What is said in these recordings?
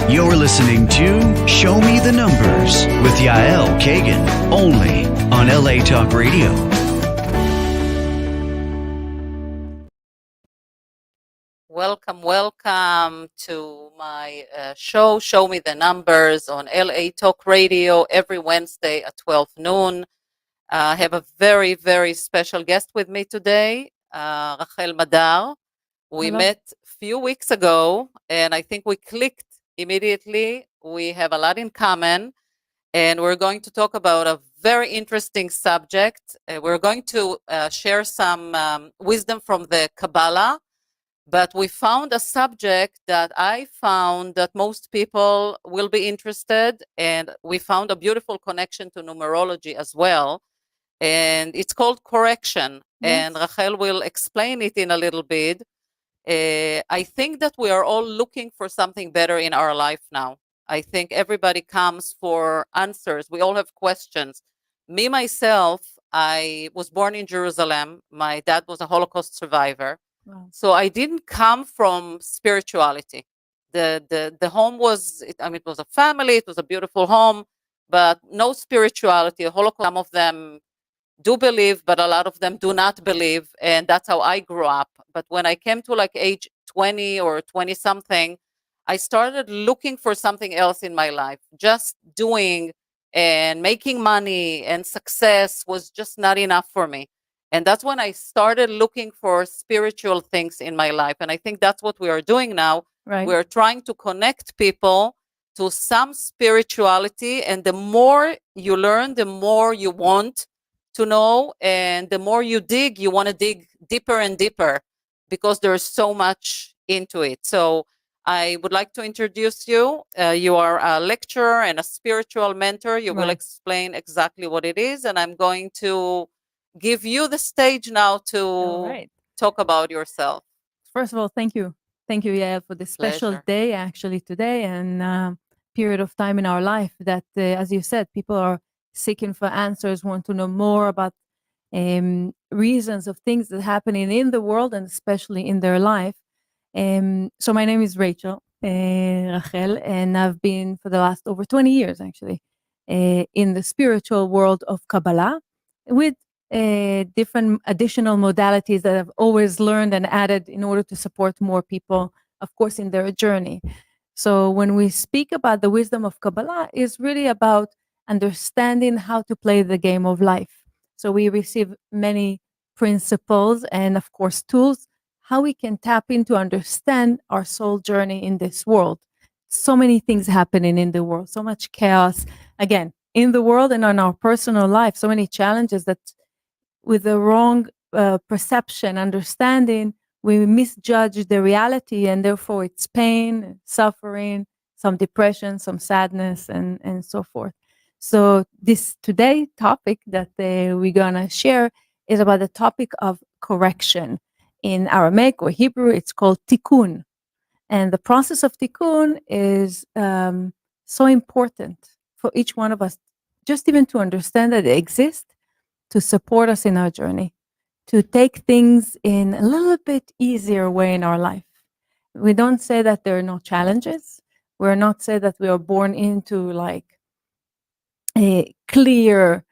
You're listening to Show Me the Numbers with Yael Kagan, only on LA Talk Radio. Welcome to my show, Show Me the Numbers, on LA Talk Radio every Wednesday at 12 noon. I have a very, very special guest with me today, Rachel Madar. We Hello. met a few weeks ago, and I think we clicked immediately. We have a lot in common, and we're going to talk about a very interesting subject. We're going to share some wisdom from the Kabbalah, but we found a subject that I found that most people will be interested, and we found a beautiful connection to numerology as well, and it's called correction. Yes. And Rachel will explain it in a little bit. I think that we are all looking for something better in our life now. I think everybody comes for answers. We all have questions. Me, myself, I was born in Jerusalem. My dad was a Holocaust survivor. Wow. So I didn't come from spirituality. The home was, it was a family, it was a beautiful home, but no spirituality. Holocaust, some of them do believe, but a lot of them do not believe. And that's how I grew up. But when I came to like age 20 or 20 something, I started looking for something else in my life. Just doing and making money and success was just not enough for me. And that's when I started looking for spiritual things in my life. And I think that's what we are doing now. Right. We're trying to connect people to some spirituality. And the more you learn, the more you want to know. And the more you dig, you want to dig deeper and deeper because there's so much into it. So I would like to introduce you. You are a lecturer and a spiritual mentor. You will Right. explain exactly what it is. And I'm going to give you the stage now to All right. talk about yourself. First of all, thank you. Thank you, Yael, for this special Pleasure. day, actually, today, and period of time in our life that, as you said, people are seeking for answers, want to know more about reasons of things that are happening in the world and especially in their life. So my name is Rachel, Rachel, and I've been for the last over 20 years, actually, in the spiritual world of Kabbalah with different additional modalities that I've always learned and added in order to support more people, of course, in their journey. So when we speak about the wisdom of Kabbalah, it's really about understanding how to play the game of life. So we receive many principles and, of course, tools, how we can tap into understand our soul journey in this world. So many things happening in the world, so much chaos, again, in the world and on our personal life, so many challenges that with the wrong perception, understanding, we misjudge the reality, and therefore it's pain, suffering, some depression, some sadness, and so forth. So this today topic that we're gonna share is about the topic of correction. In Aramaic or Hebrew, it's called tikkun, and the process of tikkun is so important for each one of us, just even to understand that it exists, to support us in our journey, to take things in a little bit easier way in our life. We don't say that there are no challenges. We're not say that we are born into like a clear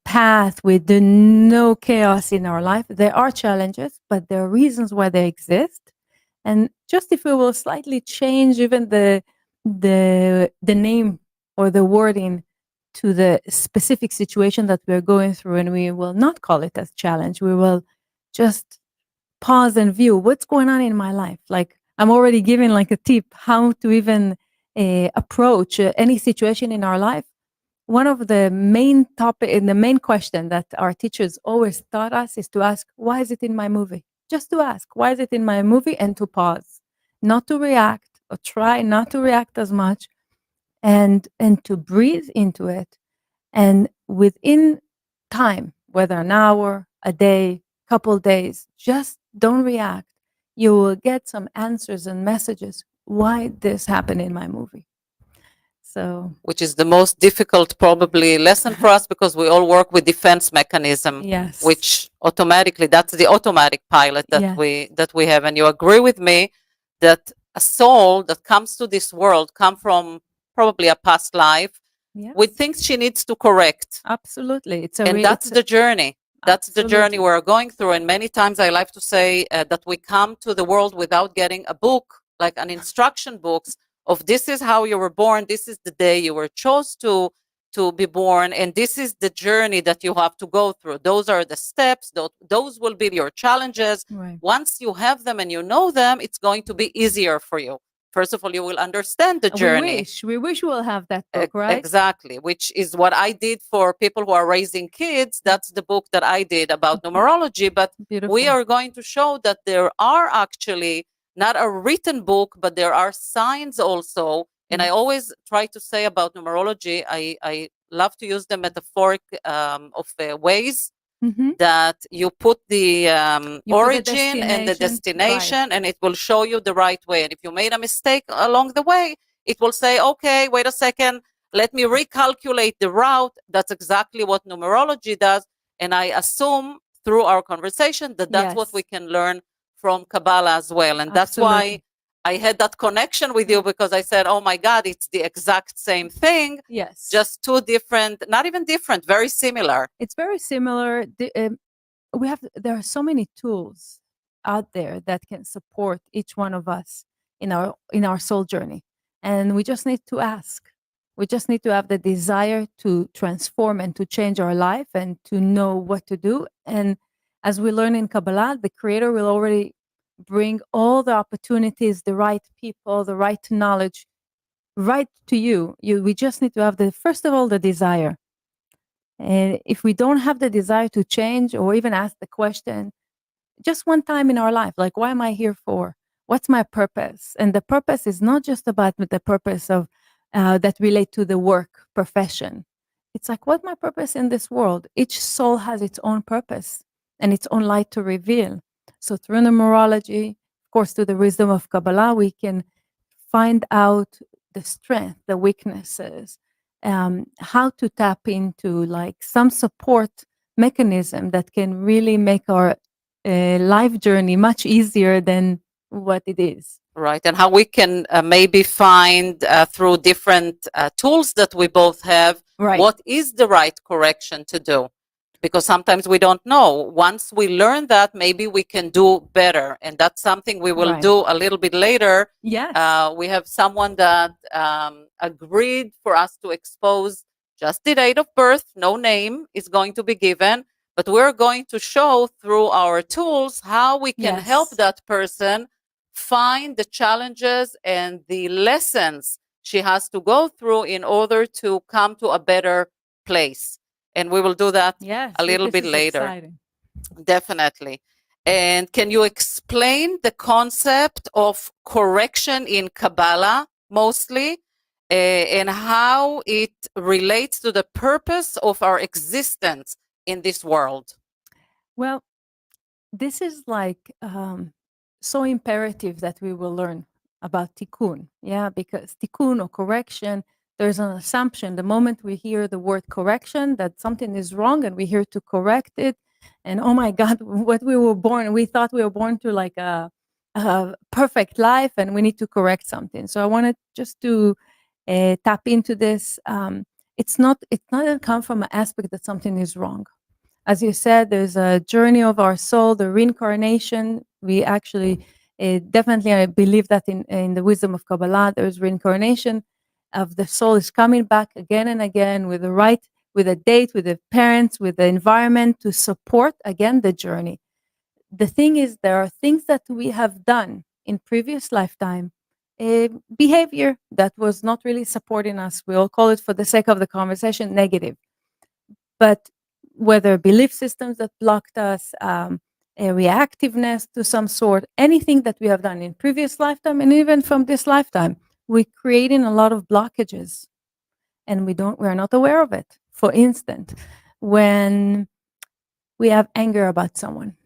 path with no chaos in our life. There are challenges, but there are reasons why they exist. And just if we will slightly change even the name or the wording to the specific situation that we're going through, and we will not call it as challenge. We will just pause and view what's going on in my life. Like I'm already giving like a tip how to even approach any situation in our life. One of the main topic and the main question that our teachers always taught us is to ask, why is it in my movie? Just to ask, why is it in my movie? And to pause, not to react, or try not to react as much, and to breathe into it. And within time, whether an hour, a day, couple days, just don't react. You will get some answers and messages why this happened in my movie. So, Which is the most difficult probably lesson for us because we all work with defense mechanism, yes, which automatically, that's the automatic pilot that Yes. we have. And you agree with me that a soul that comes to this world come from probably a past life with Yes, things she needs to correct. absolutely. And that's the journey. That's the journey absolutely. we're going through. And many times I like to say that we come to the world without getting a book, like an instruction books of this is how you were born, this is the day you were chose to be born, and this is the journey that you have to go through. Those are the steps, those will be your challenges. Right. Once you have them and you know them, it's going to be easier for you. First of all, you will understand the journey. We wish we'll have that book, right? Exactly, which is what I did for people who are raising kids. That's the book that I did about numerology. But Beautiful. we are going to show that there are actually not a written book, but there are signs also. And I Yes. always try to say about numerology, I love to use the metaphoric of ways Mhm. that you put the You put the origin and the destination, destination, and it will show you the right way. And if you made a mistake along the way, it will say, okay, wait a second, let me recalculate the route. That's exactly what numerology does. And I assume through our conversation that that's what Yes. we can learn from Kabbalah as well. And that's why Absolutely. I had that connection with you, because I said, oh my God, it's the exact same thing, Yes. just two different, not even different, very similar. It's very similar. There are so many tools out there that can support each one of us in our soul journey, and we just need to ask. We just need to have the desire to transform and to change our life and to know what to do. And as we learn in Kabbalah, the Creator will already bring all the opportunities, the right people, the right knowledge right to you. We just need to have first of all the desire. And if we don't have the desire to change or even ask the question, just one time in our life, like, what am I here for? What's my purpose? And the purpose is not just about the purpose of that relate to the work profession. It's like, what my purpose in this world? Each soul has its own purpose and its own light to reveal. So through numerology, of course, through the wisdom of Kabbalah, we can find out the strength, the weaknesses, how to tap into like some support mechanism that can really make our life journey much easier than what it is. Right, and how we can maybe find through different tools that we both have, Right. what is the right correction to do. Because sometimes we don't know. Once we learn that, maybe we can do better. And that's something we will Right. do a little bit later. Yes. We have someone that agreed for us to expose just the date of birth, no name is going to be given. But we're going to show through our tools how we can help Yes. that person find the challenges and the lessons she has to go through in order to come to a better place. And we will do that Yes. a little This bit is later. exciting. Definitely. And can you explain the concept of correction in Kabbalah mostly, and how it relates to the purpose of our existence in this world? Well, this is like so imperative that we will learn about tikkun. Yeah, because tikkun or correction, there's an assumption the moment we hear the word correction that something is wrong and we're here to correct it. And oh my God, what we thought we were born to like a perfect life and we need to correct something. So I wanted just to tap into this. It doesn't come from an aspect that something is wrong. As you said, there's a journey of our soul, the reincarnation. We actually definitely, I believe that in the wisdom of Kabbalah, there's reincarnation of the soul is coming back again and again with with a date, with the parents, with the environment to support again the journey. The thing is, there are things that we have done in previous lifetime, behavior that was not really supporting us. We all call it, for the sake of the conversation, negative. But whether belief systems that blocked us, a reactiveness to some sort, anything that we have done in previous lifetime and even from this lifetime, we're creating a lot of blockages and we're not aware of it. For instance, when we have anger about someone,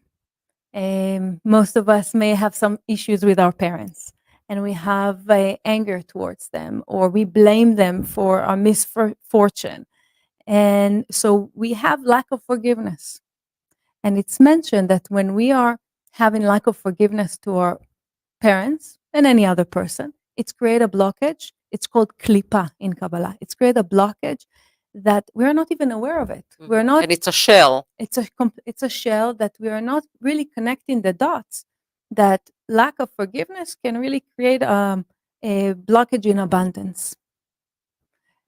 most of us may have some issues with our parents and we have anger towards them, or we blame them for our misfortune. And so we have lack of forgiveness. And it's mentioned that when we are having lack of forgiveness to our parents, and any other person. It's create a blockage. It's called klipa in Kabbalah. It's create a blockage that we're not even aware of it. We're not. And it's a shell. It's a shell that we are not really connecting the dots. That lack of forgiveness can really create a blockage in abundance.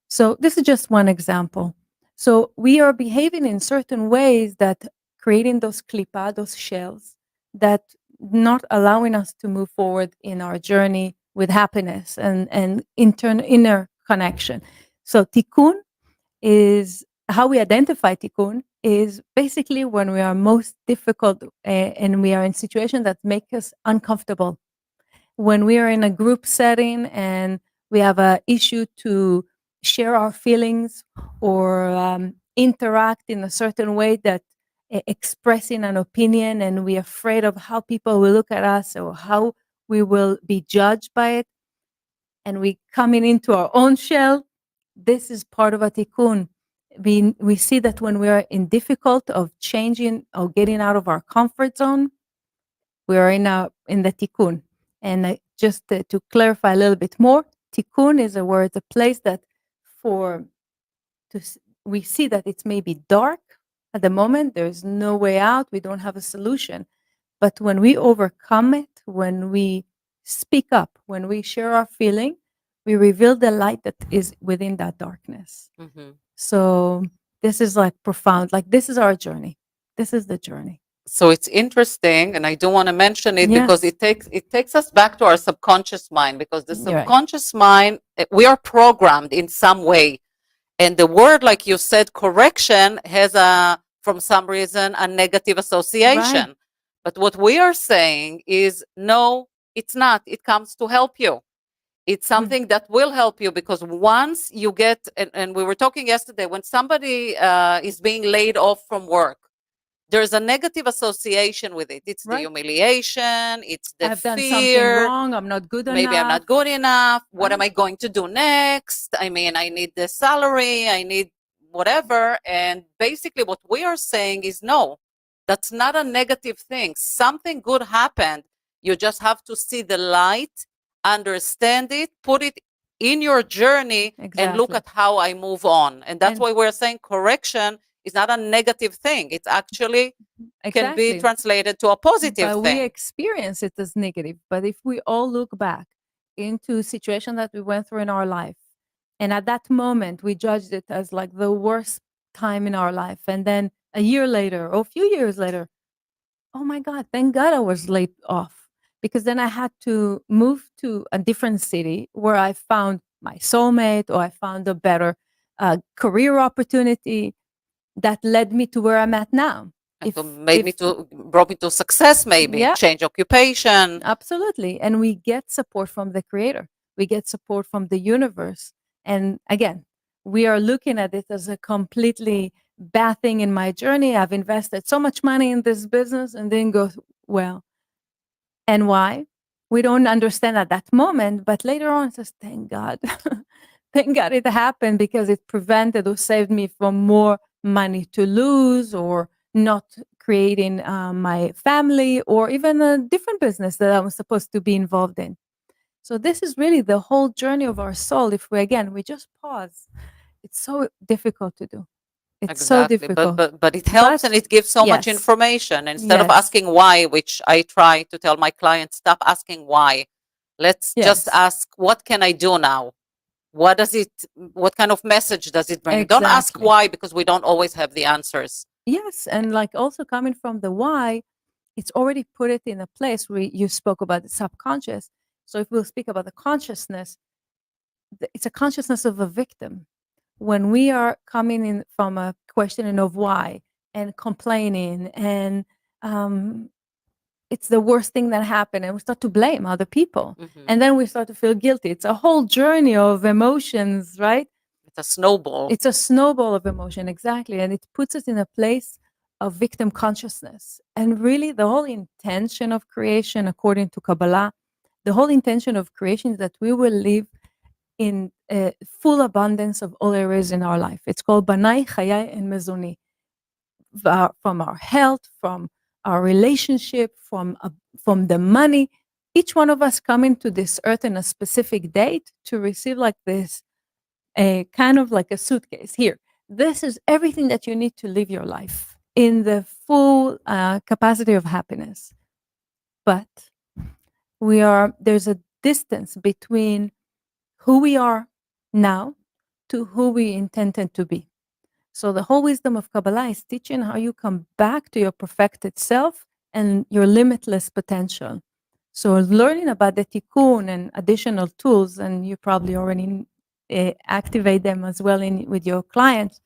So this is just one example. So we are behaving in certain ways that creating those klipa, those shells, that not allowing us to move forward in our journey with happiness and inner connection. So tikkun is how we identify tikkun is basically when we are most difficult and we are in situations that make us uncomfortable. When we are in a group setting and we have an issue to share our feelings or interact in a certain way that expressing an opinion and we're afraid of how people will look at us or how we will be judged by it, and we coming into our own shell, this is part of a tikkun. We see that when we are in difficult of changing or getting out of our comfort zone, we are in the tikkun. And just to clarify a little bit more, tikkun is a word, a place that we see that it's maybe dark at the moment. There's no way out. We don't have a solution. But when we overcome it, when we speak up, when we share our feeling, we reveal the light that is within that darkness. So this is like profound. Like this is our journey. This is the journey. So it's interesting, and I do want to mention it because Yes. it takes us back to our subconscious mind, because the You're right. subconscious mind, we are programmed in some way. And the word, like you said, correction, has from some reason, a negative association. Right. But what we are saying is, no, it's not. It comes to help you. It's something that will help you, because once you get, and we were talking yesterday, when somebody is being laid off from work, there's a negative association with it. It's the Right. humiliation, it's the I've done something fear. wrong. I'm not good enough. Maybe I'm not good enough. What am Right. I going to do next? I mean, I need the salary, I need whatever. And basically, what we are saying is, no, that's not a negative thing. Something good happened. You just have to see the light, understand it, put it in your journey, and look Exactly. at how I move on. And that's And- why we're saying correction is not a negative thing. It actually can be Exactly. translated to a positive But we thing. experience it as negative. But if we all look back into situation that we went through in our life, and at that moment we judged it as like the worst time in our life, and then a year later or a few years later, oh my God, thank God I was laid off, because then I had to move to a different city where I found my soulmate or I found a better career opportunity that led me to where I'm at now. Brought me to success, maybe Yeah. change occupation. Absolutely. And we get support from the creator. We get support from the universe. And again, we are looking at it as a completely bad thing in my journey. I've invested so much money in this business and didn't go well. And why? We don't understand at that moment, but later on, it says, thank God. Thank God it happened, because it prevented or saved me from more money to lose, or not creating my family, or even a different business that I was supposed to be involved in. So this is really the whole journey of our soul. If we just pause, it's so difficult to do. It's so Exactly, difficult. but it helps, But and it gives so much yes. information. Instead of Yes. asking why, which I try to tell my clients, stop asking why. Let's just Yes. ask, what can I do now? What kind of message does it bring? Don't ask Exactly. why, because we don't always have the answers. Yes, and like also coming from the why, it's already put it in a place where you spoke about the subconscious. So if we'll speak about the consciousness, it's a consciousness of a victim. When we are coming in from a questioning of why and complaining, and it's the worst thing that happened, and we start to blame other people, and then we start to feel guilty. It's a whole journey of emotions, right? It's a snowball. It's a snowball of emotion, exactly. And it puts us in a place of victim consciousness. And really, the whole intention of creation, according to Kabbalah, the whole intention of creation is that we will live in full abundance of all areas in our life. It's called Banai, Chayai, and Mezoni. From our health, from our relationship, from the money, each one of us coming to this earth in a specific date to receive like this, a kind of like a suitcase. Here, this is everything that you need to live your life in the full capacity of happiness. But there's a distance between who we are now to who we intended to be. So the whole wisdom of Kabbalah is teaching how you come back to your perfected self and your limitless potential. So learning about the tikkun and additional tools, and you probably already activate them as well with your clients,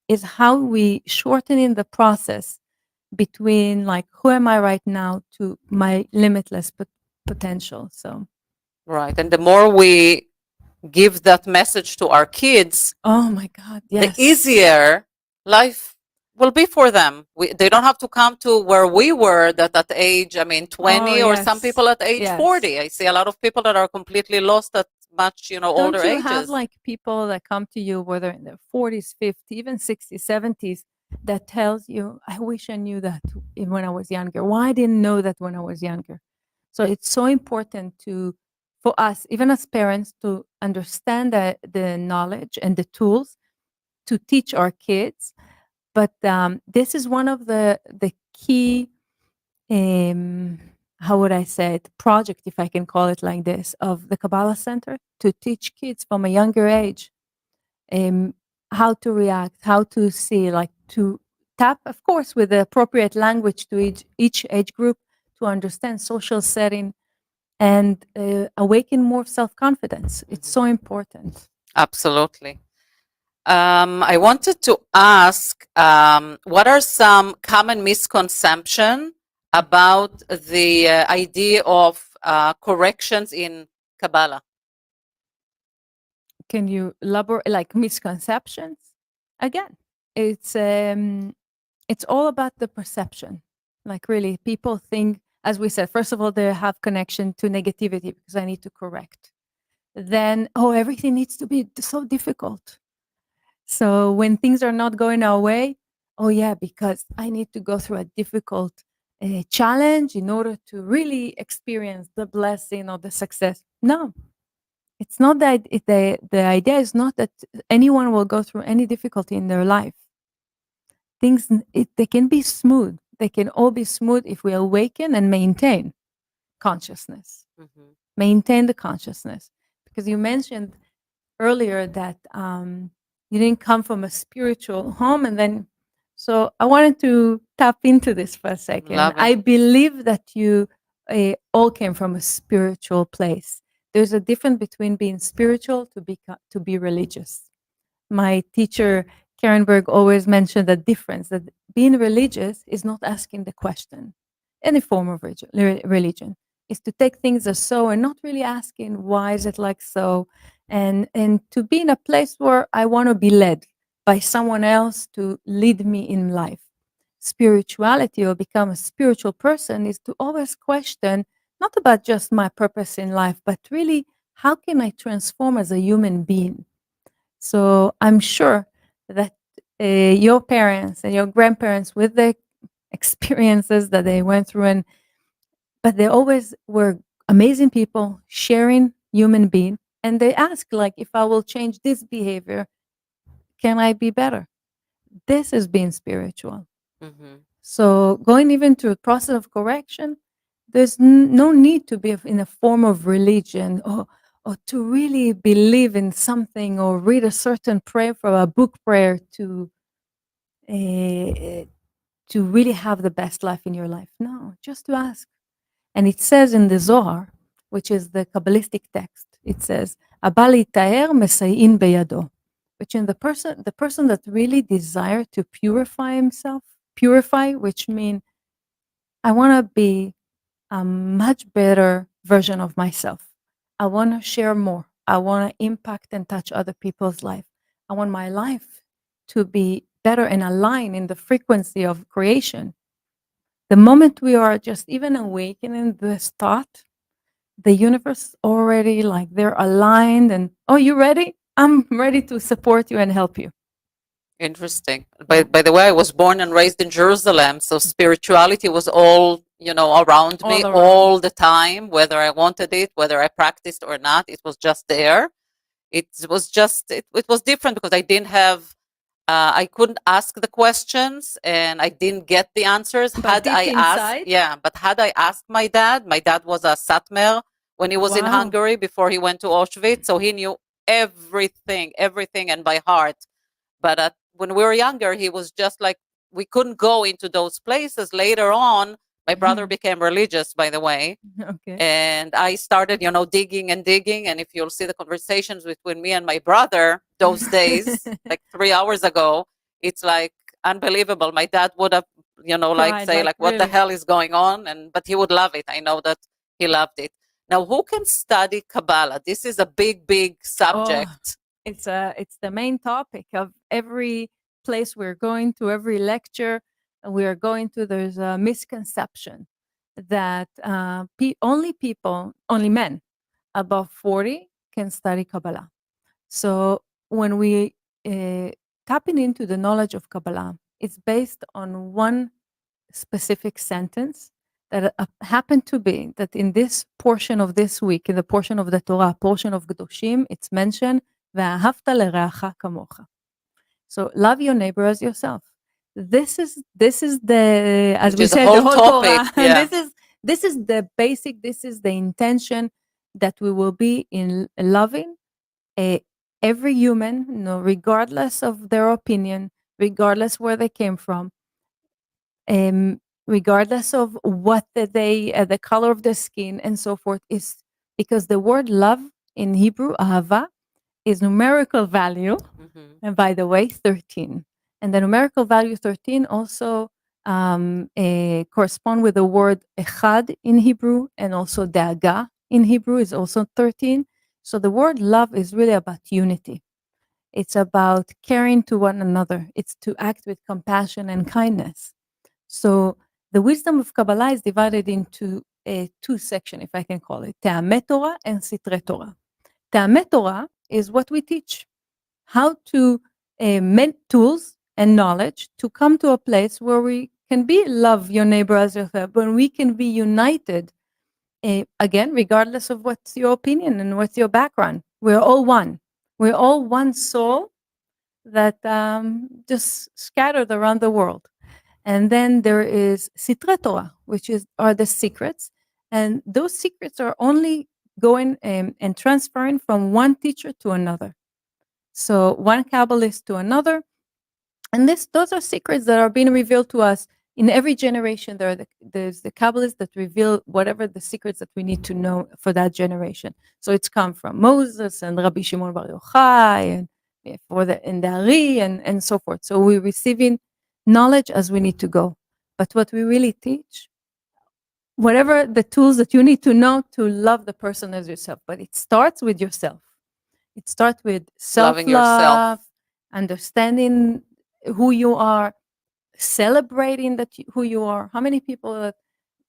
is how we shortening the process between like who am I right now to my limitless potential. So Right. And the more we give that message to our kids, oh my God, yes, the easier life will be for them. They don't have to come to where we were at age, 20, or some yes, people at age yes. 40. I see a lot of people that are completely lost at much, older Don't you ages. have like people that come to you, whether in their 40s, 50s, even 60s, 70s, that tells you, I wish I knew that when I was younger. Why I didn't know that when I was younger? So it's so important for us, even as parents, to understand the knowledge and the tools to teach our kids. But this is one of the key, how would I say it, project, if I can call it like this, of the Kabbalah Center, to teach kids from a younger age how to react, how to see, like to tap, of course, with the appropriate language to each age group, to understand social setting and awaken more self-confidence. It's so important. Absolutely. I wanted to ask, what are some common misconceptions about the idea of corrections in Kabbalah? Can you elaborate, like misconceptions? Again, it's all about the perception. Like really, people think, as we said, first of all, they have connection to negativity because I need to correct. Then, oh, everything needs to be so difficult. So when things are not going our way, oh yeah, because I need to go through a difficult challenge in order to really experience the blessing or the success. No, it's not that. The idea is not that anyone will go through any difficulty in their life. Things, they can be smooth. They can all be smooth if we awaken and maintain consciousness. Mhm. Maintain the consciousness. Because you mentioned earlier that you didn't come from a spiritual home, and then, so I wanted to tap into this for a second. Love it. I believe that you all came from a spiritual place. There's a difference between being spiritual to be religious. My teacher Karen Berg always mentioned the difference, that being religious is not asking the question. Any form of religion is to take things as so and not really asking why is it like so, and to be in a place where I want to be led by someone else to lead me in life. Spirituality, or become a spiritual person, is to always question, not about just my purpose in life, but really how can I transform as a human being. So I'm sure that your parents and your grandparents, with the experiences that they went through, but they always were amazing people, sharing human being, and they ask, like, if I will change this behavior, can I be better? This is being spiritual. Mhm. So going even through a process of correction, there's no need to be in a form of religion, or to really believe in something, or read a certain prayer from a book prayer to really have the best life in your life. No, just to ask. And it says in the Zohar, which is the Kabbalistic text, it says, "Abali taer mesayin beyado," which in the person that really desire to purify himself, which means I want to be a much better version of myself. I want to share more. I want to impact and touch other people's life. I want my life to be better and align in the frequency of creation. The moment we are just even awakening this thought, the universe already, like, they're aligned, and oh, you ready? I'm ready to support you and help you. Interesting. By the way, I was born and raised in Jerusalem, so spirituality was all, around me All around. all the time, whether I wanted it, whether I practiced or not. It was just there. It was different because I didn't have I couldn't ask the questions and I didn't get the answers. But deep inside, But had I asked my dad was a Satmer when he was in wow. Hungary before he went to Auschwitz. So he knew everything, and by heart. But when we were younger, he was just like, we couldn't go into those places. Later on, my brother became religious, by the way. Okay. And I started, digging and digging. And if you'll see the conversations between me and my brother those days, like 3 hours ago, it's like unbelievable. My dad would have, like Cried, say, like, like, what the really? hell is going on? But he would love it. I know that he loved it. Now, who can study Kabbalah? This is a big, big subject. It's the main topic of every place we're going to, every lecture we are going to. There's a misconception that only men above 40 can study Kabbalah. So when we tapping into the knowledge of Kabbalah, it's based on one specific sentence that happened to be that in this portion of this week, in the portion of the Torah, portion of Kedoshim, it's mentioned, "Ve'ahavta lereacha kamocha." So love your neighbor as yourself. This is the, as Which we is a said, whole the whole topic, Torah. yeah. This is the basic. This is the intention that we will be in loving every human, regardless of their opinion, regardless where they came from, regardless of what the color of the skin and so forth, is because the word love in Hebrew, ahava, is numerical value, and by the way, 13. And the numerical value 13 also correspond with the word echad in Hebrew, and also daga in Hebrew is also 13. So the word love is really about unity. It's about caring to one another. It's to act with compassion and kindness. So the wisdom of Kabbalah is divided into two sections, if I can call it, Te'ameh Torah and Sitre Torah. Te'ameh Torah is what we teach, how to make tools and knowledge to come to a place where we can be love your neighbor as yourself, when we can be united, again, regardless of what's your opinion and what's your background. We're all one. We're all one soul that just scattered around the world. And then there is Sitre Torah, which are the secrets. And those secrets are only going and transferring from one teacher to another. So one Kabbalist to another. And those are secrets that are being revealed to us in every generation. There's the Kabbalists that reveal whatever the secrets that we need to know for that generation. So it's come from Moses and Rabbi Shimon Bar Yochai and the Ari and so forth. So we're receiving knowledge as we need to go. But what we really teach, whatever the tools that you need to know to love the person as yourself, but it starts with yourself. It starts with Loving yourself. self-love, understanding who you are, celebrating who you are. How many people that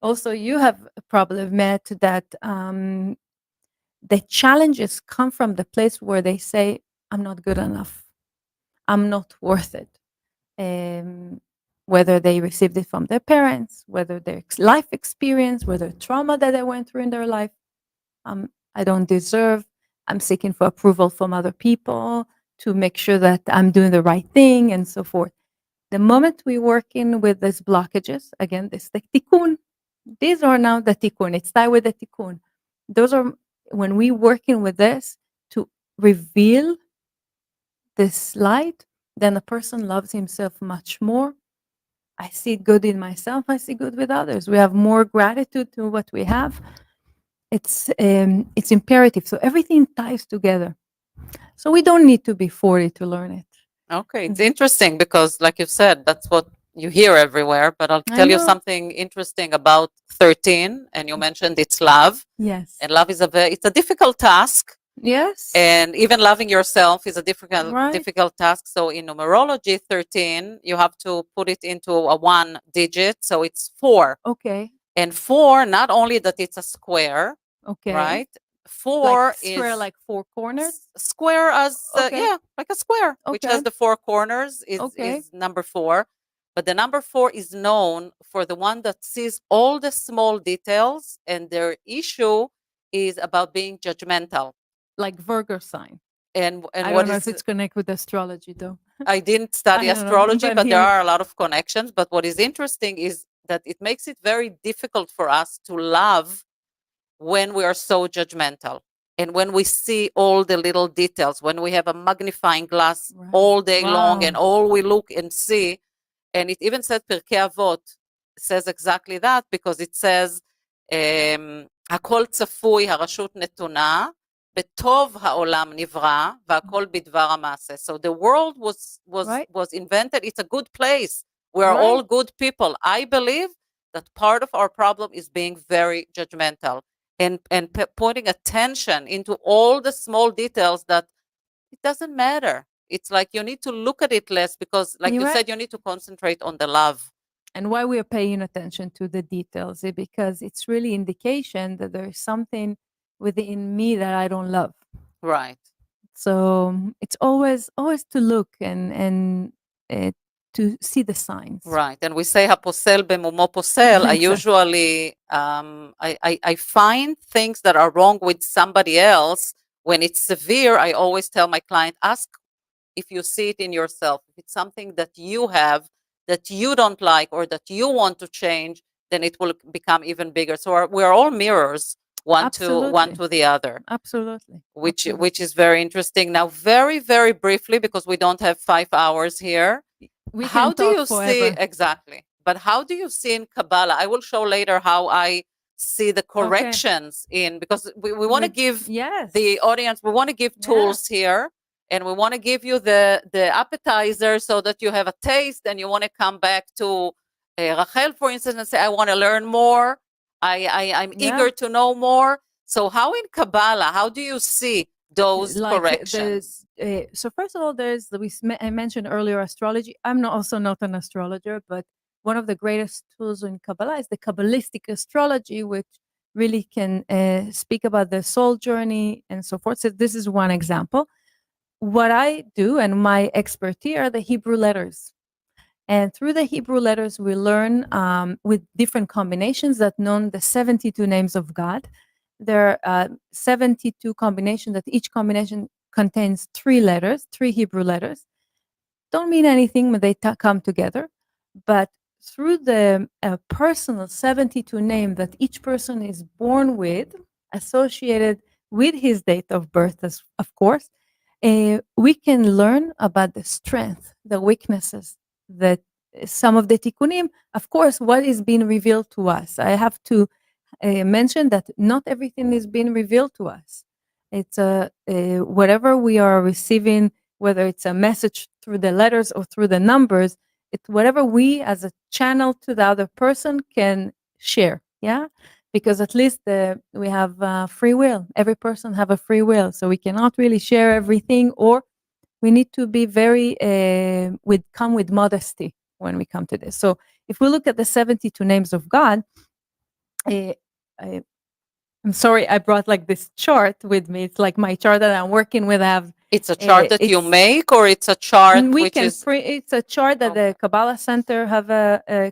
also you have probably met that the challenges come from the place where they say, I'm not good enough. I'm not worth it. Whether they received it from their parents, whether their life experience, whether trauma that they went through in their life. I don't deserve. I'm seeking for approval from other people to make sure that I'm doing the right thing and so forth. The moment we work in with these blockages, again, this the tikkun. These are now the tikkun. It's tied with the tikkun. Those are when we working with this to reveal this light, then the person loves himself much more. I see good in myself. I see good with others. We have more gratitude to what we have. It's imperative. So everything ties together. So we don't need to be 40 to learn it. Okay, it's interesting because, like you said, that's what you hear everywhere. But I'll tell you know. something interesting about 13, and you mentioned it's love. Yes. And love is it's a difficult task. Yes. And even loving yourself is a Right. difficult task. So in numerology, 13, you have to put it into a one digit. So it's 4. Okay. And 4, not only that it's a square, Okay. right? 4 Like square, is like 4 corners. square as Okay. like a square, which has Okay. the 4 corners is Okay. is number 4. But the number 4 is known for the one that sees all the small details, and their issue is about being judgmental. Like Virgo sign. And I what don't know is if it's connected with astrology though. I didn't study I don't know, astrology, but but there here- are a lot of connections. But what is interesting is that it makes it very difficult for us to love when we are so judgmental and when we see all the little details, when we have a magnifying glass Right. all day long and Wow. all we look and see. And it even said Pirkei Avot says exactly that, because it says, הכל צפוי, הרשות נתונה, בטוב העולם נברא, והכל בדבר המעשה. So the world Right. was invented. It's a good place. We are all Right. good people. I believe that part of our problem is being very judgmental and putting attention into all the small details that it doesn't matter. It's like you need to look at it less because, like You're you right. said, you need to concentrate on the love. And why we are paying attention to the details is because it's really indication that there is something within me that I don't love. Right. So it's always to look and to see the signs. Right. And we say הפוסל במומו פוסל. I Exactly. usually, I find things that are wrong with somebody else. When it's severe, I always tell my client, ask if you see it in yourself. If it's something that you have that you don't like or that you want to change, then it will become even bigger. So we're all mirrors, one Absolutely. to the other. Absolutely. Which is very interesting. Now, very, very briefly, because we don't have 5 hours here. We How can do talk you forever. see exactly? But how do you see in Kabbalah? I will show later how I see the corrections in, because we want to give Yes. the audience, we want to give tools here, and we want to give you the appetizer so that you have a taste and you want to come back to Rachel, for instance, and say, I want to learn more. I'm Yeah. eager to know more. So how in Kabbalah, how do you see those corrections? So first of all, I mentioned earlier astrology. I'm also not an astrologer, but one of the greatest tools in Kabbalah is the Kabbalistic astrology, which really can speak about the soul journey and so forth. So this is one example. What I do and my expertise are the Hebrew letters. And through the Hebrew letters, we learn with different combinations that known the 72 names of God. There are 72 combinations that each combination contains 3 letters, 3 Hebrew letters. Don't mean anything when they come together, but through the personal 72 name that each person is born with, associated with his date of birth, as, of course, we can learn about the strength, the weaknesses, that some of the tikkunim, of course, what is being revealed to us. I have to mention that not everything is being revealed to us. It's whatever we are receiving, whether it's a message through the letters or through the numbers, it's whatever we as a channel to the other person can share. Yeah. Because at least we have free will. Every person have a free will. So we cannot really share everything, or we need to be very, come with modesty when we come to this. So if we look at the 72 names of God, I'm sorry, I brought like this chart with me. It's like my chart that I'm working with. It's a chart that you make, or it's a chart which is... It's a chart that the Kabbalah Center have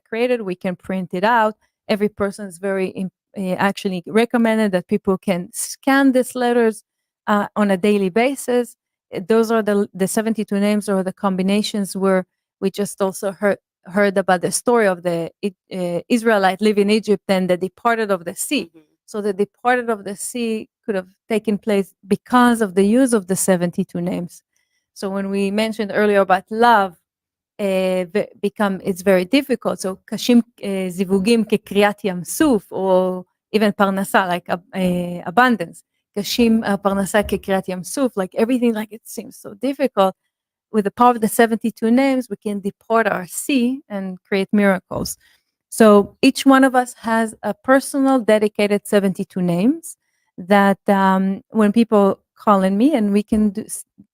created. We can print it out. Every person is very actually recommended that people can scan these letters on a daily basis. Those are the 72 names, or the combinations where we just also heard about the story of the Israelite living in Egypt and the departed of the sea. Mm-hmm. So the departed of the sea could have taken place because of the use of the 72 names. So when we mentioned earlier about love, it's very difficult. So kashim zivugim kekriyat yam suf, or even parnasa, like abundance. Kashim parnasa kekriyat yam suf, like everything, like it seems so difficult. With the power of the 72 names, we can depart our sea and create miracles. So each one of us has a personal dedicated 72 names that when people call in me, and we can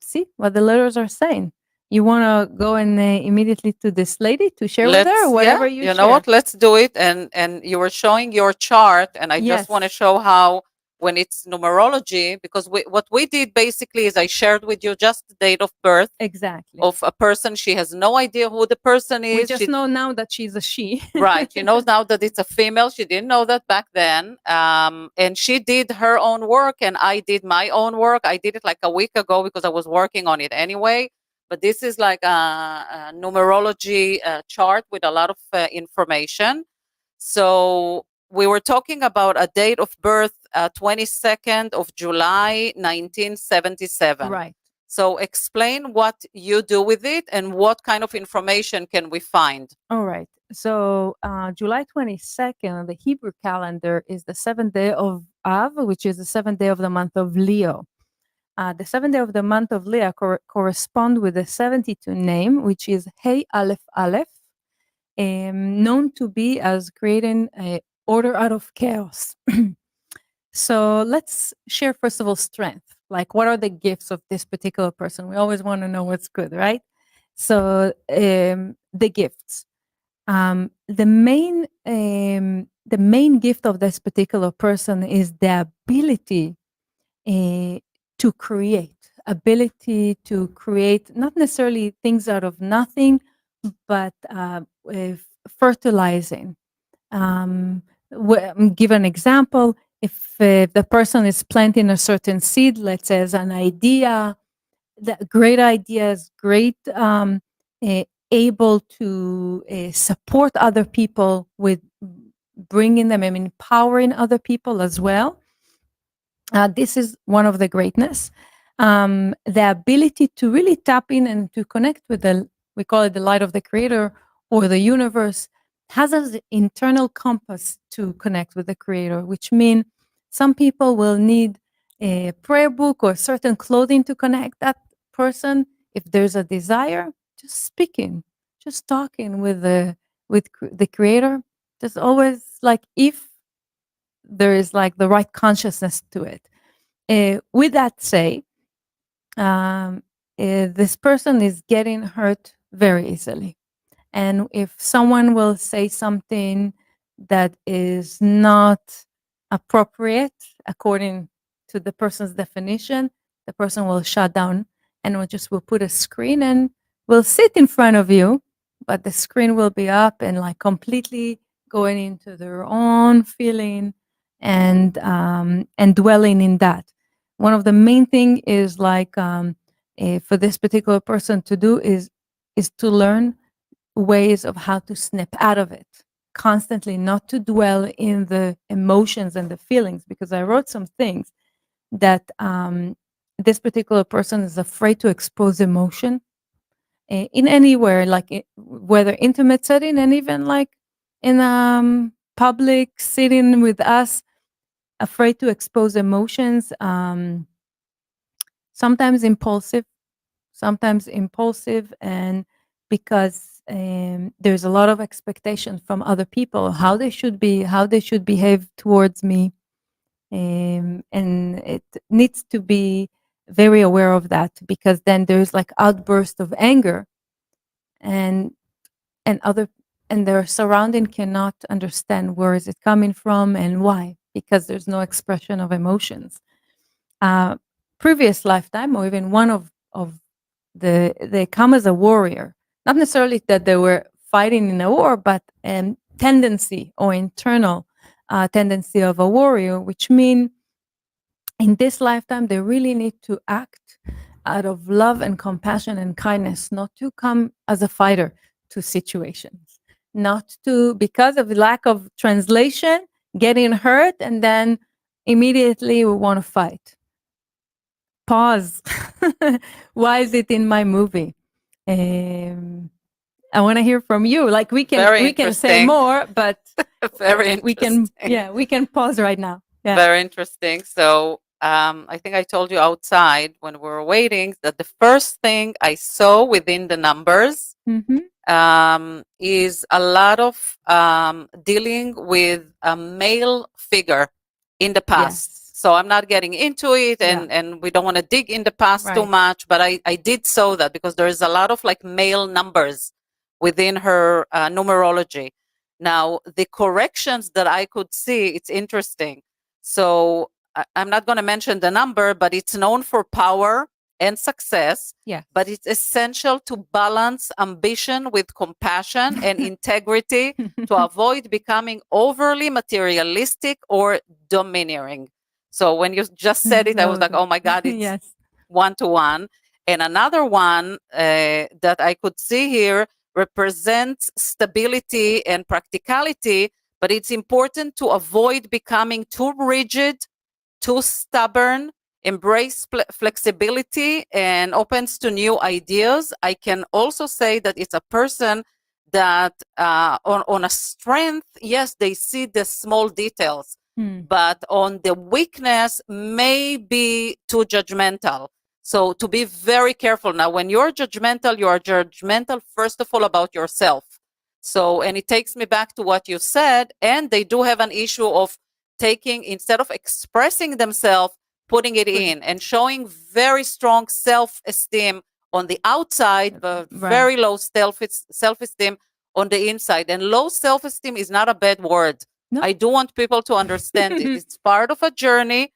see what the letters are saying. You want to go and immediately to this lady to share with her, whatever you share. Know what? Let's do it. And you were showing your chart, and I just want to show how when it's numerology, because what we did basically is I shared with you just the date of birth Exactly. of a person. She has no idea who the person is. We just know now that she's a she. Right. She knows now that it's a female. She didn't know that back then. And she did her own work, and I did my own work. I did it like a week ago because I was working on it anyway. But this is like a numerology chart with a lot of information. So we were talking about a date of birth, 22nd of July, 1977. Right. So explain what you do with it and what kind of information can we find. All right. So July 22nd, the Hebrew calendar is the 7th day of Av, which is the 7th day of the month of Leo. The 7th day of the month of Leo correspond with the 72 name, which is Hey Aleph Aleph, known to be as creating a order out of chaos. So let's share first of all strength. Like, what are the gifts of this particular person? We always want to know what's good, right? So the gifts. The main gift of this particular person is the ability to create not necessarily things out of nothing, but fertilizing. Give an example. If the person is planting a certain seed, let's say as an idea, great ideas, great able to support other people with bringing them and empowering other people as well. This is one of the greatness. The ability to really tap in and to connect with we call it the light of the creator or the universe, has an internal compass to connect with the creator, which means some people will need a prayer book or certain clothing to connect that person. If there's a desire, just speaking, just talking with the creator. There's always like, if there is like the right consciousness to it. With that say, this person is getting hurt very easily. And if someone will say something that is not appropriate according to the person's definition, the person will shut down and will put a screen and will sit in front of you, but the screen will be up and like completely going into their own feeling and dwelling in that. One of the main thing is like for this particular person to do is to learn ways of how to snap out of it constantly, not to dwell in the emotions and the feelings, because I wrote some things that this particular person is afraid to expose emotion in anywhere, like whether intimate setting and even like in public sitting with us, afraid to expose emotions, sometimes impulsive, and because there's a lot of expectation from other people how they should behave towards me, and it needs to be very aware of that, because then there's like outburst of anger, and their surrounding cannot understand where is it coming from and why, because there's no expression of emotions. Previous lifetime, or even one of they come as a warrior, not necessarily that they were fighting in a war, but tendency or internal tendency of a warrior, which mean in this lifetime they really need to act out of love and compassion and kindness, not to come as a fighter to situations, not to, because of the lack of translation, getting hurt and then immediately we want to fight. Pause. Why is it in my movie? I want to hear from you. Like we can say more, but very interesting. we can pause right now. Yeah. Very interesting. So I think I told you outside when we were waiting that the first thing I saw within the numbers is a lot of dealing with a male figure in the past. Yes. So I'm not getting into it, and we don't want to dig in the past too much, but I did saw that because there is a lot of like male numbers within her numerology. Now, the corrections that I could see, it's interesting. So I'm not going to mention the number, but it's known for power and success. Yeah. But it's essential to balance ambition with compassion and integrity to avoid becoming overly materialistic or domineering. So when you just said it, I was like, oh my God, it's yes. 1-to-1. And another one that I could see here represents stability and practicality, but it's important to avoid becoming too rigid, too stubborn, embrace flexibility, and opens to new ideas. I can also say that it's a person that on a strength, yes, they see the small details, but on the weakness, may be too judgmental. So to be very careful. Now, when you're judgmental, you are judgmental, first of all, about yourself. So, and it takes me back to what you said, and they do have an issue of taking, instead of expressing themselves, putting it in and showing very strong self-esteem on the outside, but very low self-esteem on the inside. And low self-esteem is not a bad word. No. I do want people to understand it. It's part of a journey.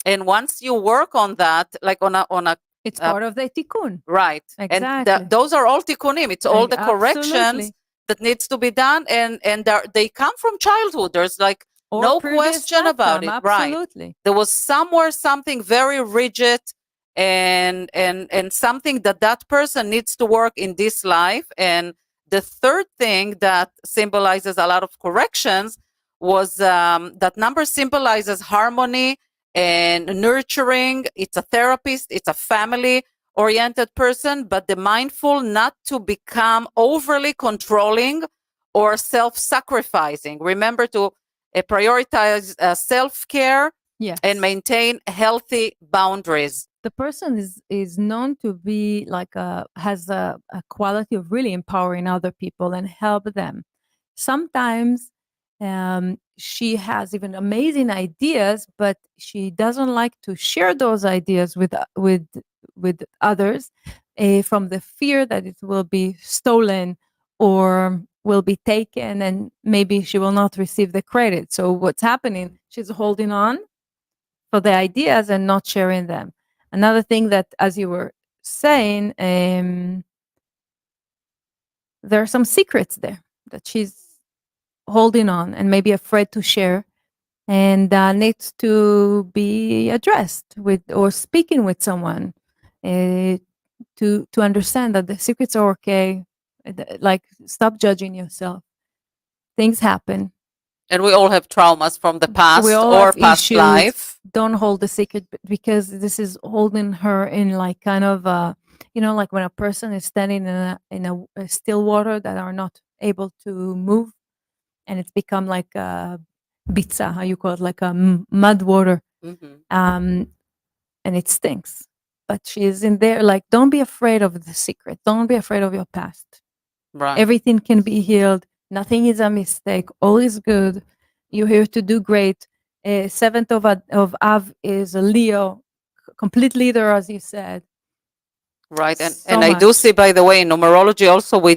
And once you work on that, like on a it's part of the tikkun. Right. Exactly. And those are all tikkunim. It's all the corrections Absolutely. that needs to be done. And they come from childhood. There's like Or no previous question about it. Absolutely. Right. There was somewhere something very rigid and something that person needs to work in this life. And the third thing that symbolizes a lot of corrections was that number symbolizes harmony and nurturing. It's a therapist, it's a family oriented person, but the mindful not to become overly controlling or self-sacrificing. Remember to prioritize self-care, yes, and maintain healthy boundaries. The person is known to be like has a quality of really empowering other people and help them. Sometimes she has even amazing ideas, but she doesn't like to share those ideas with others from the fear that it will be stolen or will be taken, and maybe she will not receive the credit. So what's happening? She's holding on for the ideas and not sharing them. Another thing that, as you were saying, there are some secrets there that she's holding on and maybe afraid to share, and needs to be addressed with, or speaking with someone to understand that the secrets are okay. Like, stop judging yourself. Things happen. And we all have traumas from the past We all or have past issues. life. Don't hold the secret, because this is holding her in like kind of like when a person is standing in a still water that are not able to move, and it's become like a bitza, how you call it, like a mud water. And it stinks. But she's in there, like, don't be afraid of the secret. Don't be afraid of your past. Right. Everything can be healed. Nothing is a mistake. All is good. You're here to do great. 7th of Av is a Leo, complete leader, as you said. Right. And I do see, by the way, in numerology also we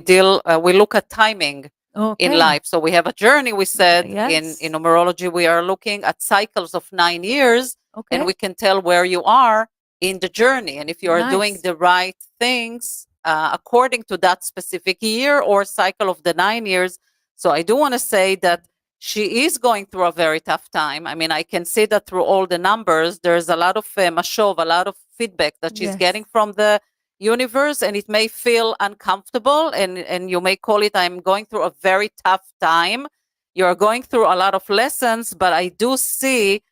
look at timing in life. So we have a journey, we said. Yes. In numerology, we are looking at cycles of 9 years, and we can tell where you are in the journey. And if you are doing the right things according to that specific year or cycle of the 9 years. So I do want to say that she is going through a very tough time. I mean, I can see that through all the numbers. There's a lot of mashov, a lot of feedback that she's getting from the universe, and it may feel uncomfortable, and you may call it, I'm going through a very tough time. You're going through a lot of lessons, but I do see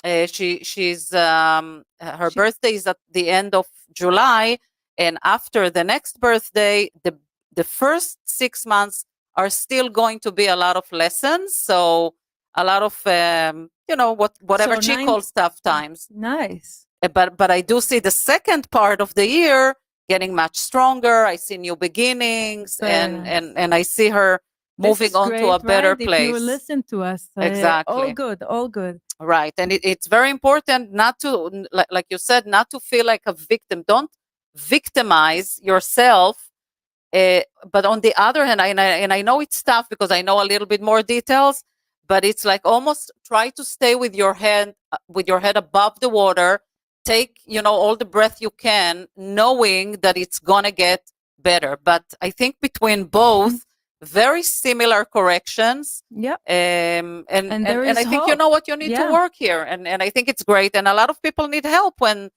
she's her birthday is at the end of July, and after the next birthday, the first 6 months are still going to be a lot of lessons. So a lot of whatever she calls tough times. Nice. But I do see the second part of the year getting much stronger. I see new beginnings, and I see her moving on to a better place. If you listen to us, exactly. All good. Right, and it's very important not to, like you said, not to feel like a victim. Don't victimize yourself. But on the other hand, and I know it's tough because I know a little bit more details, but it's like almost try to stay with your head above the water. Take, all the breath you can, knowing that it's gonna get better. But I think between both, very similar corrections. Yep. And there is I think hope. what you need to Yeah. work here, and I think it's great. And a lot of people need help when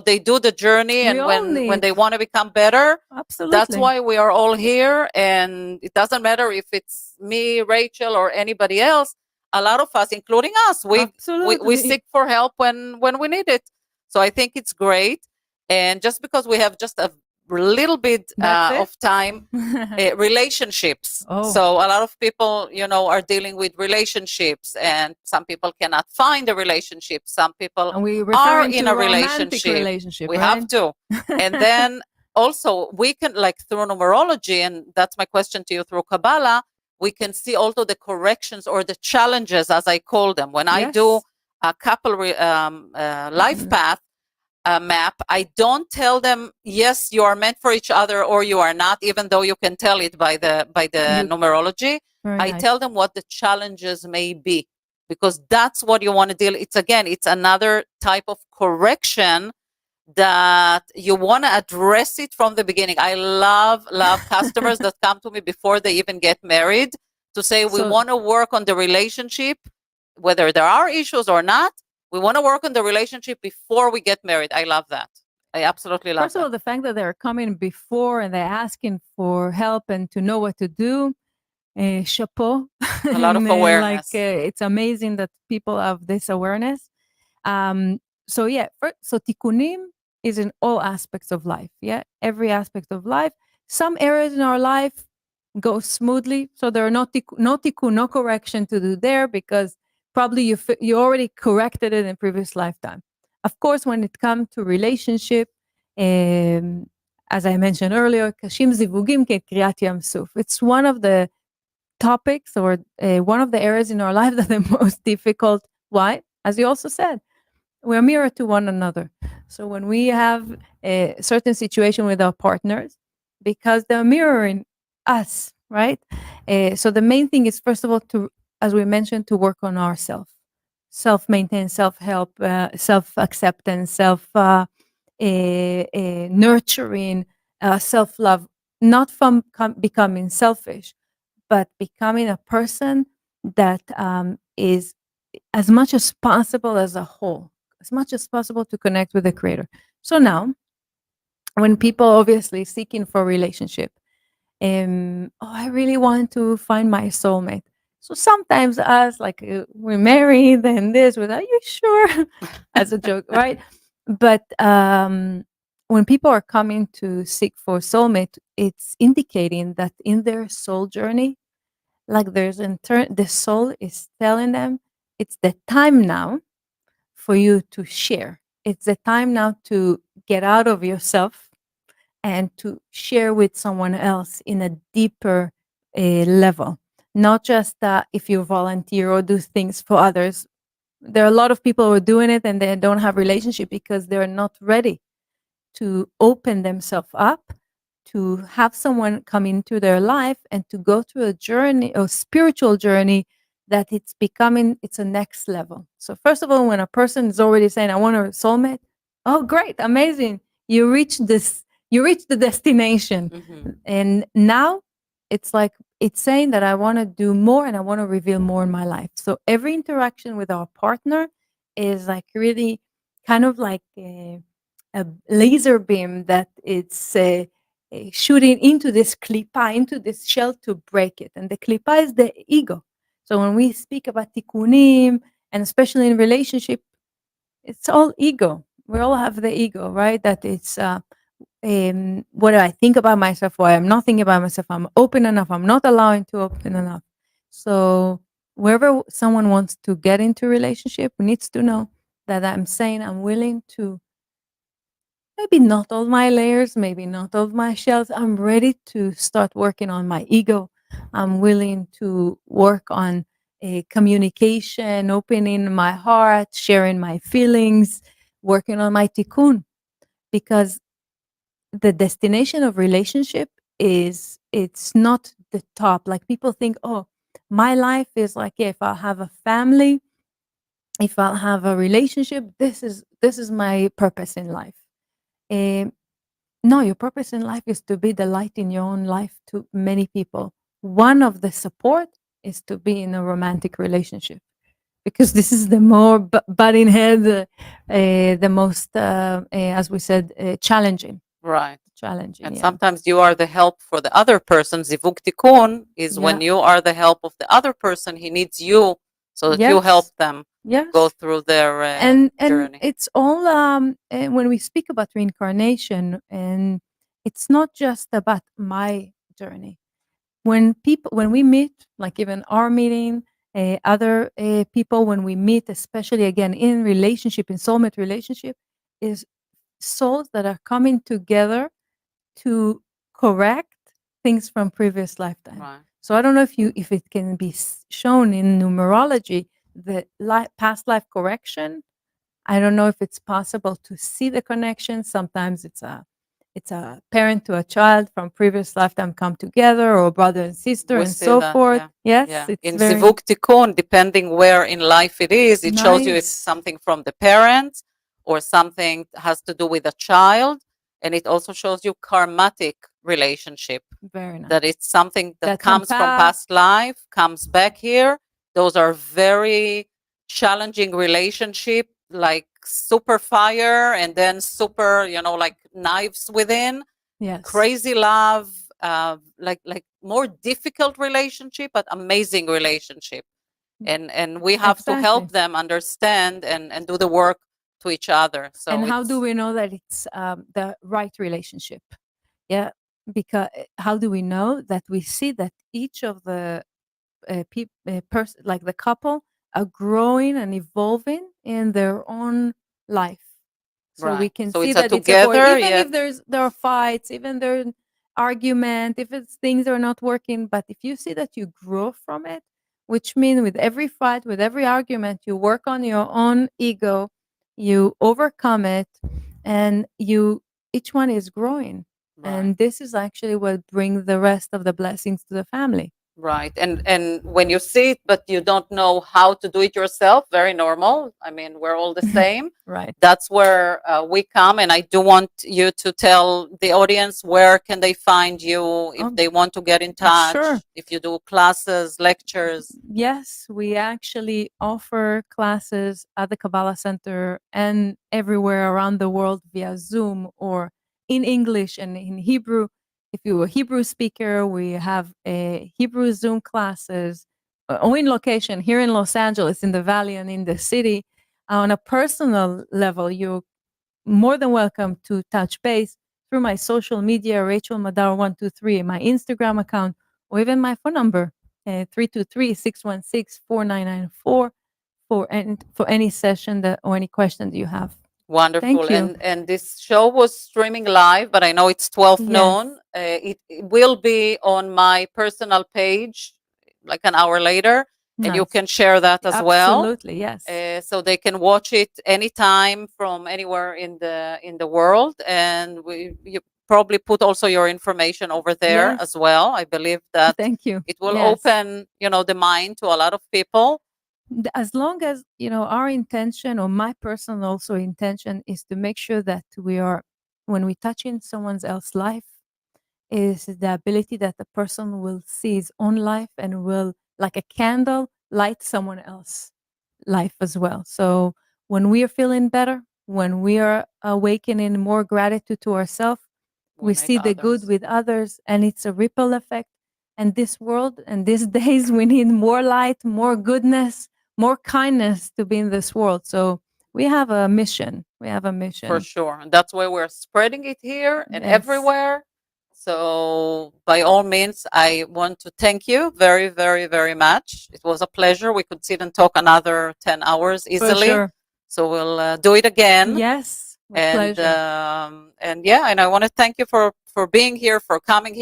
they do the journey, We and all when need. they want to become better. Absolutely. That's why we are all here, and it doesn't matter if it's me, Rachel, or anybody else. A lot of us, including us, we Absolutely. seek for help when we need it. So I think it's great. And just because we have just a little bit That's it. of time, relationships. Oh. So a lot of people, are dealing with relationships, and some people cannot find a relationship. Some people And we are referring in to a romantic relationship. relationship, We right? have to. And then also we can, like, through numerology, and that's my question to you, through Kabbalah, we can see also the corrections or the challenges, as I call them. When I do Yes. a couple life path map, I don't tell them, yes, you are meant for each other, or you are not, even though you can tell it by the numerology. Very I nice. tell them what the challenges may be, because that's what you want to deal. It's another type of correction that you want to address it from the beginning. I love customers that come to me before they even get married to say, we So- want to work on the relationship, whether there are issues or not. We want to work on the relationship before we get married. I love that. I absolutely love First of all, the fact that they're coming before and they're asking for help and to know what to do, chapeau. A lot of And, awareness. it's amazing that people have this awareness. So yeah, so tikkunim is in all aspects of life. Yeah, every aspect of life. Some areas in our life go smoothly, so there are no tikkun, no correction to do there, because probably you already corrected it in previous lifetime. Of course, when it comes to relationship, as I mentioned earlier, kashim zivugim kekriyat yam suf. It's one of the topics, or one of the areas in our life that are the most difficult. Why? As you also said, we're mirror to one another. So when we have a certain situation with our partners, because they're mirroring us, right? So the main thing is, first of all, as we mentioned, to work on ourselves, self-maintain, self-help, self-acceptance, nurturing, self-love, not from becoming selfish, but becoming a person that is as much as possible as a whole, as much as possible to connect with the creator. So now, when people obviously seeking for a relationship, I really want to find my soulmate. So sometimes us, like, we're married and this, are you sure? As a joke, right? But when people are coming to seek for soulmate, it's indicating that in their soul journey, like the soul is telling them, it's the time now for you to share. It's the time now to get out of yourself and to share with someone else in a deeper level. Not just if you volunteer or do things for others. There are a lot of people who are doing it and they don't have relationship because they're not ready to open themselves up, to have someone come into their life and to go through a journey, a spiritual journey, that it's a next level. So first of all, when a person is already saying, I want a soulmate, oh great, amazing. You reach the destination. Mhm. And now it's saying that I want to do more and I want to reveal more in my life. So every interaction with our partner is like really kind of like a laser beam that it's shooting into this klipa, into this shell to break it. And the klipa is the ego. So when we speak about tikkunim, and especially in relationship, it's all ego. We all have the ego, right? That it's what do I think about myself? Why I'm not thinking about myself? I'm open enough. I'm not allowing to open enough. So wherever someone wants to get into a relationship, needs to know that I'm saying I'm willing to, maybe not all my layers, maybe not all my shells. I'm ready to start working on my ego. I'm willing to work on a communication, opening my heart, sharing my feelings, working on my tikkun. Because the destination of relationship it's not the top. Like people think, oh, My life is like, if I have a family, if I'll have a relationship, this is my purpose in life. Um, no, your purpose in life is to be the light in your own life to many people. One of the support is to be in a romantic relationship, because this is the more butting head, the most, as we said, challenging. Right. Challenging, And yeah. sometimes you are the help for the other person. Zivug Tikkun is when Yeah. you are the help of the other person. He needs you so that you Yes. help them Yes. go through their and journey. it's all when we speak about reincarnation, and it's not just about my journey. When we meet, like even our meeting, other people, when we meet, especially again in relationship, in soulmate relationship, is souls that are coming together to correct things from previous lifetime. Right. So I don't know if it can be shown in numerology, the past life correction. I don't know if it's possible to see the connection. Sometimes it's a parent to a child from previous lifetime come together, or brother and sister, We and see so that, forth. yeah. Yes, Yeah. it's In very Zivug Tikkun, depending where in life it is, it shows you if nice. something from the parents or something has to do with a child. And it also shows you karmatic relationship, Very nice. that it's something that That's from comes from past life, comes back here. Those are very challenging relationship, like super fire and then super, like knives within, Yes. crazy love, like more difficult relationship, but amazing relationship. And we have to help Exactly. them understand and do the work to each other. So And how do we know that it's the right relationship? Yeah, because how do we know that? We see that each of the like the couple, are growing and evolving in their own life. So we right. can So see it's a that it's a growing, together, even yeah. if there are fights, even there are argument, if it's things are not working. But if you see that you grow from it, which means with every fight, with every argument, you work on your own ego, you overcome it, and each one is growing. Right. And this is actually what brings the rest of the blessings to the family. Right. And when you see it, but you don't know how to do it yourself, very normal. I mean, we're all the same. Right. That's where we come. And I do want you to tell the audience, where can they find you if they want to get in touch, Sure. if you do classes, lectures. Yes, we actually offer classes at the Kabbalah Center and everywhere around the world via Zoom, or in English and in Hebrew. If you're a Hebrew speaker, we have a Hebrew Zoom classes, or in location here in Los Angeles, in the Valley and in the city. On a personal level, you're more than welcome to touch base through my social media, Rachel Madar 123, my Instagram account, or even my phone number, 323-616-4994, for any session or any question that you have. Wonderful. Thank you. And this show was streaming live, but I know it's 12 Yes. noon. It will be on my personal page like an hour later, and you Nice. can share that as well. Absolutely, yes. So they can watch it anytime from anywhere in the world. And you probably put also your information over there Yes. as well. I believe that Thank you. it will Yes. open, the mind to a lot of people. As long as our intention, or my personal also intention, is to make sure that when we touch in someone else's life, is the ability that the person will see his own life and will, like a candle, light someone else's life as well. So when we are feeling better, when we are awakening more gratitude to ourselves, we see the good with others, and it's a ripple effect. And this world and these days, we need more light, more goodness, more kindness to be in this world. So we have a mission. We have a mission. For sure. And that's why we're spreading it here and Yes. everywhere. So by all means, I want to thank you very, very, very much. It was a pleasure. We could sit and talk another 10 hours easily. For sure. So we'll do it again. Yes. My pleasure. And yeah, and I want to thank you for being here, for coming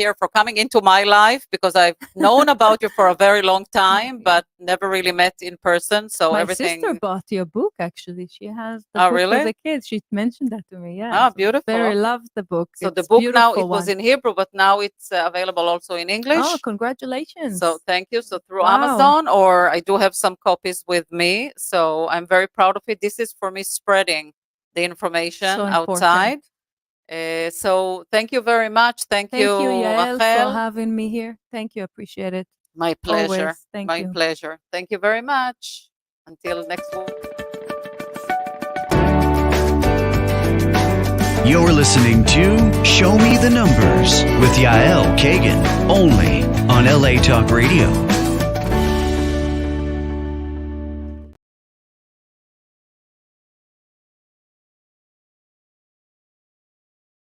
into my life, because I've known about you for a very long time, but never really met in person. So My everything. sister bought your book, actually. She has the Oh, book really? for the kids. She mentioned that to me. Yeah. Ah, So beautiful. very loved the book. So It's the book now, it beautiful was one. in Hebrew, but now it's available also in English. Oh, congratulations. So thank you. So through Wow. Amazon, or I do have some copies with me. So I'm very proud of it. This is for me spreading the information So important. outside. So thank you very much. Thank you, Yael, for Rachel. having me here. Thank you. Appreciate it. My pleasure. Always. Thank My you. pleasure. Thank you very much. Until next week. You're listening to Show Me the Numbers with Yael Kagan, only on LA Talk Radio.